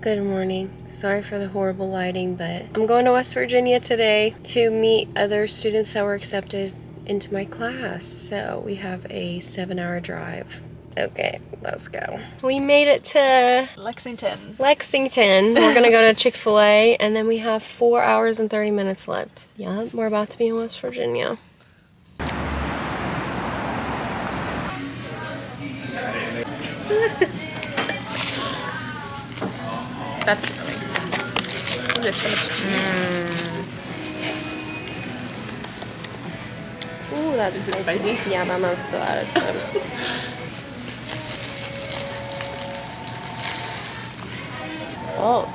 Good morning. Sorry for the horrible lighting, but I'm going to West Virginia today to meet other students that were accepted into my class. So we have a 7-hour drive. Okay, let's go. We made it to Lexington. We're gonna go to Chick-fil-A and then we have 4 hours and 30 minutes left. Yup, we're about to be in West Virginia. That's really good. There's so much cheese. Ooh, that's Is it spicy. spicy? Yeah, my mom still added some. Oh.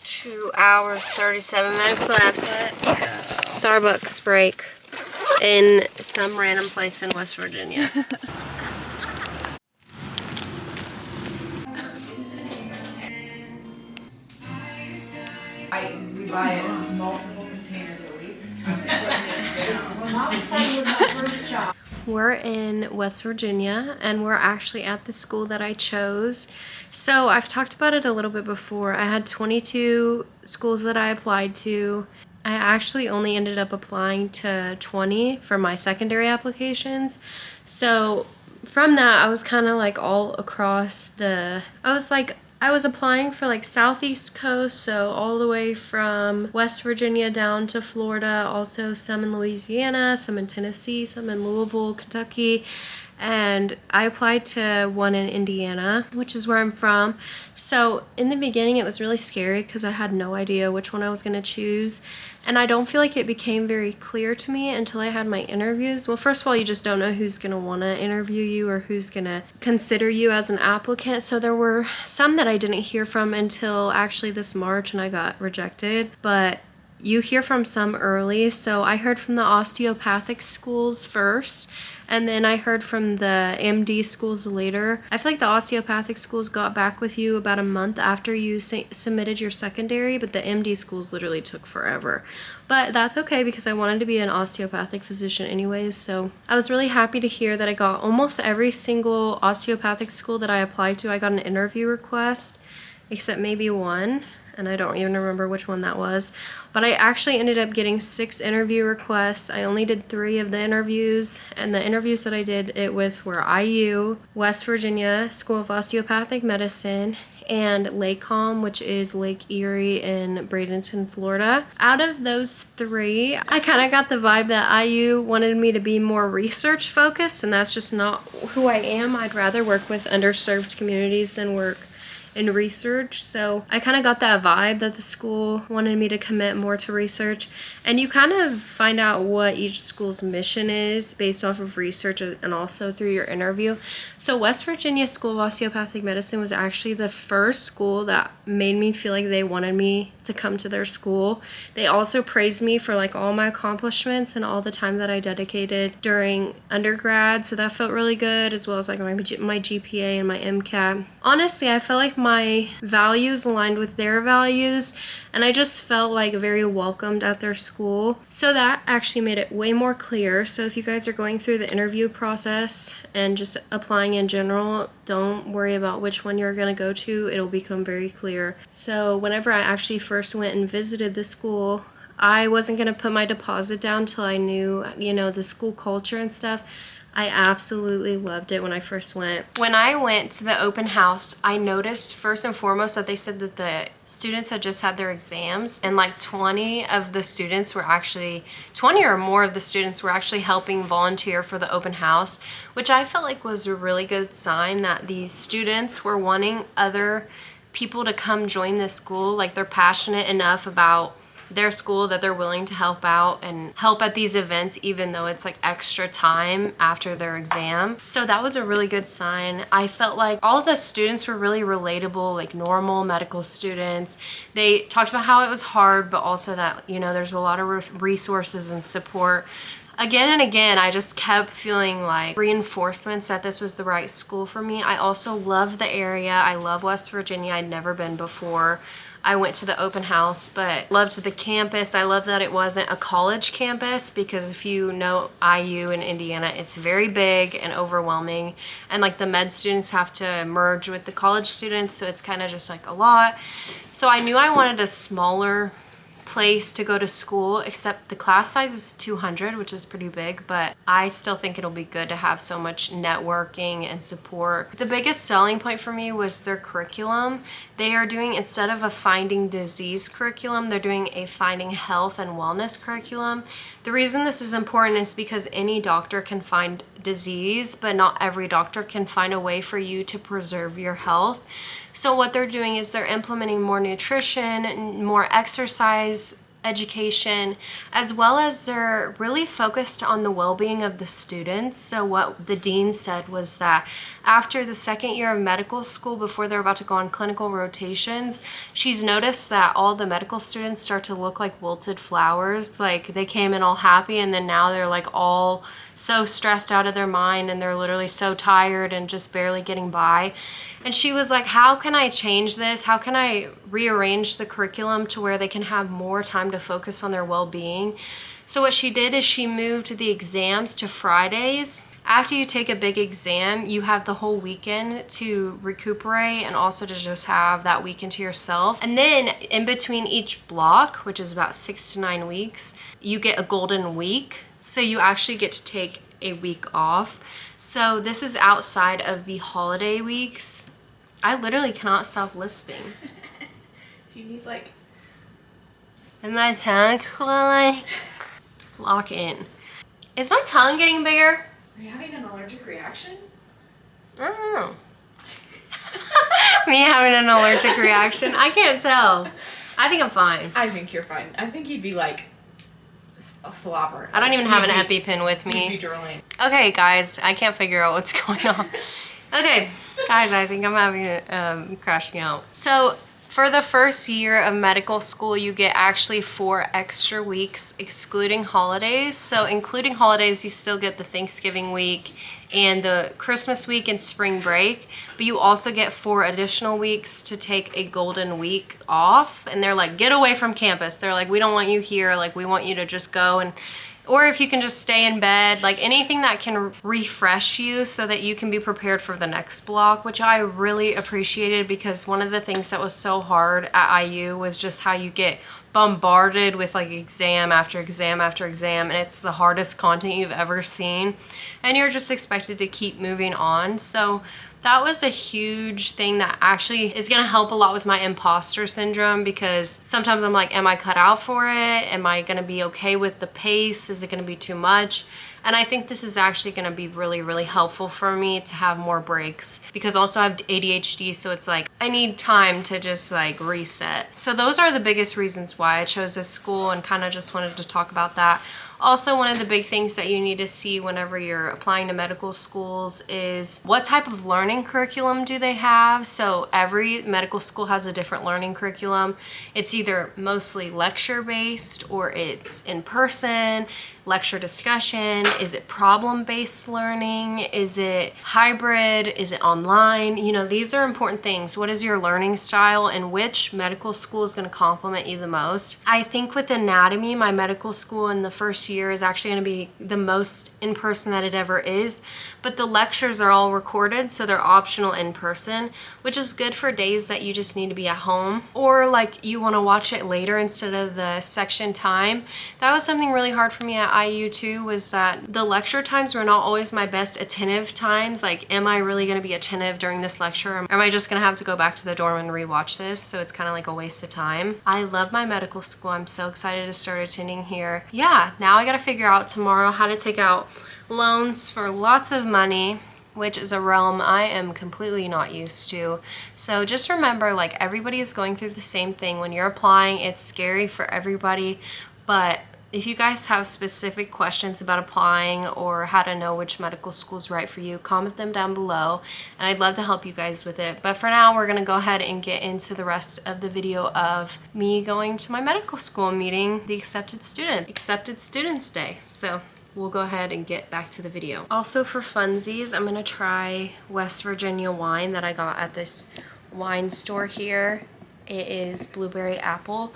2 hours, 37 minutes left. Starbucks break in some random place in West Virginia. We buy multiple containers a week. We're in West Virginia and we're actually at the school that I chose. So I've talked about it a little bit before. I had 22 schools that I applied to. I actually only ended up applying to 20 for my secondary applications. So from that, I was kind of like all across I was applying for like Southeast Coast, so all the way from West Virginia down to Florida, also some in Louisiana, some in Tennessee, some in Louisville, Kentucky. And I applied to one in Indiana, which is where I'm from. So in the beginning, it was really scary because I had no idea which one I was going to choose. And I don't feel like it became very clear to me until I had my interviews. Well, first of all, you just don't know who's going to want to interview you or who's going to consider you as an applicant. So there were some that I didn't hear from until actually this March and I got rejected. But you hear from some early. So I heard from the osteopathic schools first. And then I heard from the MD schools later. I feel like the osteopathic schools got back with you about a month after you submitted your secondary, but the MD schools literally took forever. But that's okay because I wanted to be an osteopathic physician anyways, so I was really happy to hear that I got almost every single osteopathic school that I applied to. I got an interview request, except maybe one. And I don't even remember which one that was. But I actually ended up getting 6 interview requests. I only did 3 of the interviews. And the interviews that I did it with were IU, West Virginia School of Osteopathic Medicine, and LACOM, which is Lake Erie in Bradenton, Florida. Out of those 3, I kind of got the vibe that IU wanted me to be more research focused, and that's just not who I am. I'd rather work with underserved communities than work in research. So I kind of got that vibe that the school wanted me to commit more to research. And you kind of find out what each school's mission is based off of research and also through your interview. So West Virginia School of Osteopathic Medicine was actually the first school that made me feel like they wanted me to come to their school. They also praised me for like all my accomplishments and all the time that I dedicated during undergrad. So that felt really good, as well as like my GPA and my MCAT. Honestly, I felt like my values aligned with their values, and I just felt like very welcomed at their school. So that actually made it way more clear. So if you guys are going through the interview process and just applying in general, don't worry about which one you're going to go to. It'll become very clear. So whenever I actually first went and visited the school, I wasn't going to put my deposit down till I knew, the school culture and stuff. I absolutely loved it when I first went. When I went to the open house, I noticed first and foremost that they said that the students had just had their exams, and like 20 or more of the students were actually helping volunteer for the open house, which I felt like was a really good sign that these students were wanting other people to come join this school. Like they're passionate enough about their school that they're willing to help out and help at these events, even though it's like extra time after their exam. So that was a really good sign. I felt like all of the students were really relatable, like normal medical students. They talked about how it was hard, but also that, there's a lot of resources and support. Again and again, I just kept feeling like reinforcements that this was the right school for me. I also love the area. I love West Virginia. I'd never been before. I went to the open house, but loved the campus. I love that it wasn't a college campus, because if you know IU in Indiana, it's very big and overwhelming. And like the med students have to merge with the college students, so it's kind of just like a lot. So I knew I wanted a smaller place to go to school, except the class size is 200, which is pretty big, but I still think it'll be good to have so much networking and support. The biggest selling point for me was their curriculum. They are doing, instead of a finding disease curriculum, they're doing a finding health and wellness curriculum. The reason this is important is because any doctor can find disease, but not every doctor can find a way for you to preserve your health. So what they're doing is they're implementing more nutrition, more exercise education, as well as they're really focused on the well-being of the students. So what the dean said was that after the second year of medical school, before they're about to go on clinical rotations, she's noticed that all the medical students start to look like wilted flowers. Like they came in all happy, and then now they're like all so stressed out of their mind, and they're literally so tired and just barely getting by. And she was like, how can I change this? How can I rearrange the curriculum to where they can have more time to focus on their well-being? So what she did is she moved the exams to Fridays. After you take a big exam, you have the whole weekend to recuperate and also to just have that weekend to yourself. And then in between each block, which is about 6 to 9 weeks, you get a golden week. So you actually get to take a week off. So this is outside of the holiday weeks. I literally cannot stop lisping. Do you need like... And my tongue like lock in. Is my tongue getting bigger? Are you having an allergic reaction? I don't know. Me having an allergic reaction? I can't tell. I think I'm fine. I think you're fine. I think you'd be like a slobber. I don't even have an EpiPen with me. You'd be drooling. Okay, guys, I can't figure out what's going on. Okay, guys, I think I'm having a crashing out. So for the first year of medical school, you get actually 4 extra weeks excluding holidays. So including holidays, you still get the Thanksgiving week and the Christmas week and spring break, but you also get 4 additional weeks to take a golden week off. And they're like, get away from campus. They're like, we don't want you here. Like, we want you to just go and, or if you can just stay in bed, like anything that can refresh you so that you can be prepared for the next block, which I really appreciated, because one of the things that was so hard at IU was just how you get bombarded with like exam after exam after exam, and it's the hardest content you've ever seen, and you're just expected to keep moving on. So that was a huge thing that actually is gonna help a lot with my imposter syndrome, because sometimes I'm like, am I cut out for it? Am I gonna be okay with the pace? Is it gonna be too much? And I think this is actually gonna be really, really helpful for me to have more breaks, because also I have ADHD, so it's like I need time to just like reset. So those are the biggest reasons why I chose this school, and kind of just wanted to talk about that. Also, one of the big things that you need to see whenever you're applying to medical schools is what type of learning curriculum do they have. So every medical school has a different learning curriculum. It's either mostly lecture-based, or it's in person, lecture discussion. Is it problem-based learning? Is it hybrid? Is it online? You know, these are important things. What is your learning style, and which medical school is going to complement you the most? I think with anatomy, my medical school in the first year is actually going to be the most in person that it ever is, but the lectures are all recorded, so they're optional in person, which is good for days that you just need to be at home, or like you want to watch it later instead of the section time. That was something really hard for me at IU too, was that the lecture times were not always my best attentive times. Like, am I really going to be attentive during this lecture, or am I just going to have to go back to the dorm and rewatch this? So it's kind of like a waste of time. I love my medical school. I'm so excited to start attending here. Yeah, now I got to figure out tomorrow how to take out loans for lots of money, which is a realm I am completely not used to. So just remember, like, everybody is going through the same thing. When you're applying, it's scary for everybody, but if you guys have specific questions about applying or how to know which medical school is right for you, comment them down below, and I'd love to help you guys with it. But for now, we're gonna go ahead and get into the rest of the video of me going to my medical school and meeting the accepted students day. So we'll go ahead and get back to the video. Also, for funsies, I'm gonna try West Virginia wine that I got at this wine store here. It is blueberry apple.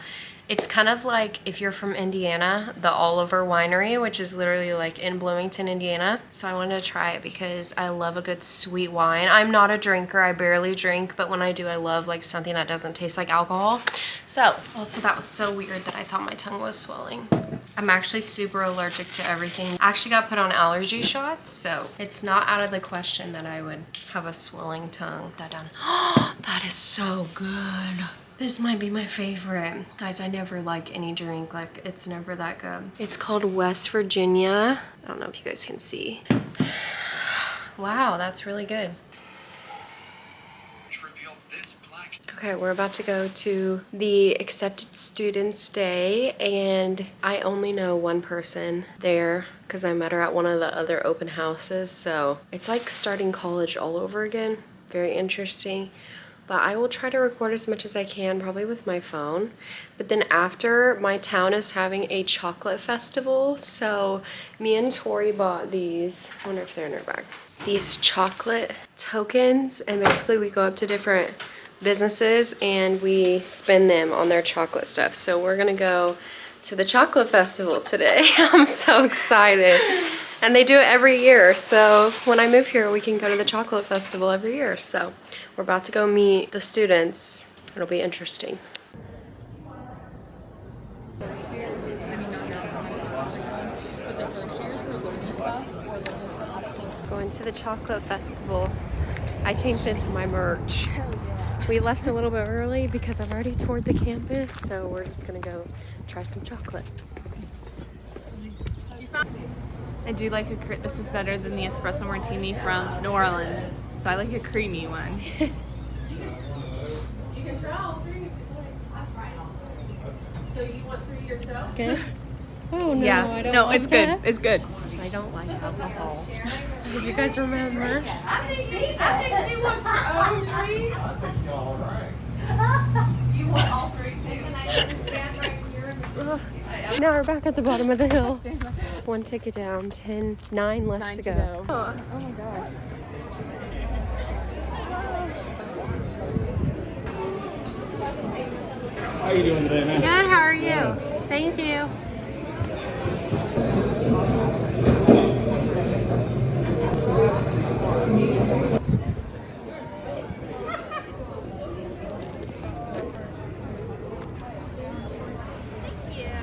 It's kind of like if you're from Indiana, the Oliver Winery, which is literally like in Bloomington, Indiana. So I wanted to try it because I love a good sweet wine. I'm not a drinker, I barely drink, but when I do, I love like something that doesn't taste like alcohol. So, also that was so weird that I thought my tongue was swelling. I'm actually super allergic to everything. I actually got put on allergy shots, so it's not out of the question that I would have a swelling tongue. That done. That is so good. This might be my favorite. Guys, I never like any drink, like it's never that good. It's called West Virginia. I don't know if you guys can see. Wow, that's really good. Okay, we're about to go to the Accepted Students Day, and I only know one person there because I met her at one of the other open houses, so it's like starting college all over again. Very interesting. But I will try to record as much as I can, probably with my phone. But then after, my town is having a chocolate festival, so me and Tori bought these. I wonder if they're in her bag. These chocolate tokens, and basically we go up to different businesses and we spend them on their chocolate stuff. So we're gonna go to the chocolate festival today. I'm so excited. And they do it every year, so when I move here we can go to the chocolate festival every year. So we're about to go meet the students. It'll be interesting. Going to the chocolate festival. I changed into my merch. We left a little bit early because I've already toured the campus, so we're just gonna go try some chocolate. I do like this is better than the espresso martini from New Orleans. So I like a creamy one. You can try all three. So you want 3 yourself? Okay. Oh no, Yeah. I don't No, like it's that. good. It's good. I don't like alcohol. If you guys remember. I think she wants her own three. I think you're all right. You want all three too? Can I just stand right here? Now we're back at the bottom of the hill. One ticket down, 9 left to go. Oh my gosh. How you doing today, man? Good, how are you? Thank you.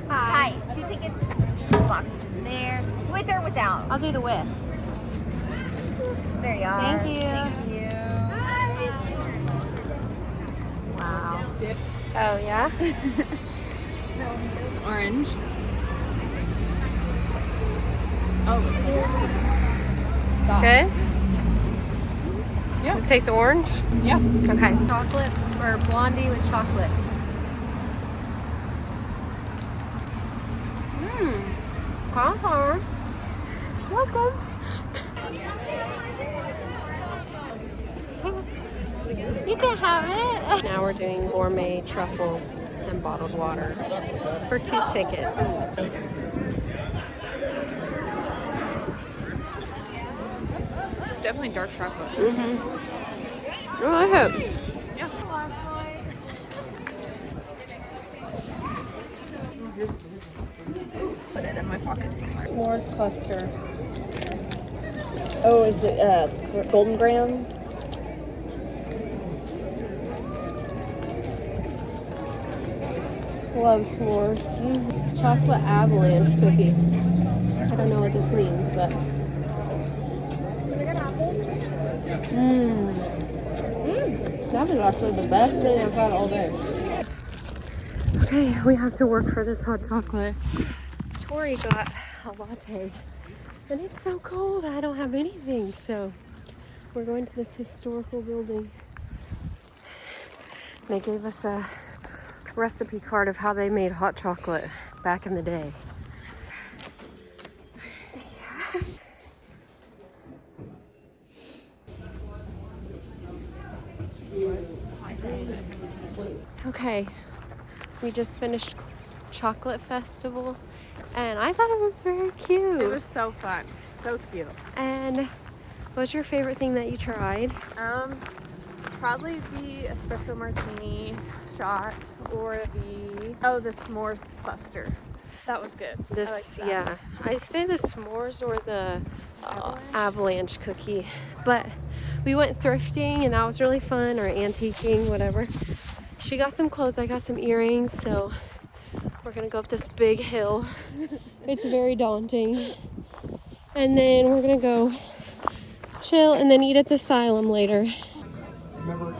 Hi, 2 tickets. Boxes there. With or without? I'll do the with. There you are. Thank you. Thank you. Wow. Oh, yeah? It's orange. Oh, Good? Yeah. Does it taste orange? yeah. Okay. Chocolate or blondie with chocolate. Uh-huh. Welcome. You can have it. Now we're doing gourmet truffles and bottled water for 2 tickets. It's definitely dark chocolate. Mm-hmm. Oh, I like it. Yeah. Put it in my pocket somewhere. S'mores cluster. Oh, is it golden grams? Love s'mores. Chocolate avalanche cookie. I don't know what this means, but. That is actually the best thing I've had all day. Okay, we have to work for this hot chocolate. Tori got a latte, and it's so cold. I don't have anything, so we're going to this historical building. They gave us a recipe card of how they made hot chocolate back in the day. Okay, we just finished chocolate festival, and I thought it was very cute. It was so fun. So cute. And what was your favorite thing that you tried? Probably the espresso martini shot or the s'mores cluster. That was good. I liked This, that. yeah. I say the s'mores or the avalanche cookie. But we went thrifting and that was really fun, or antiquing, whatever. She got some clothes, I got some earrings, so we're gonna go up this big hill. It's very daunting. And then we're gonna go chill and then eat at the asylum later. Remember,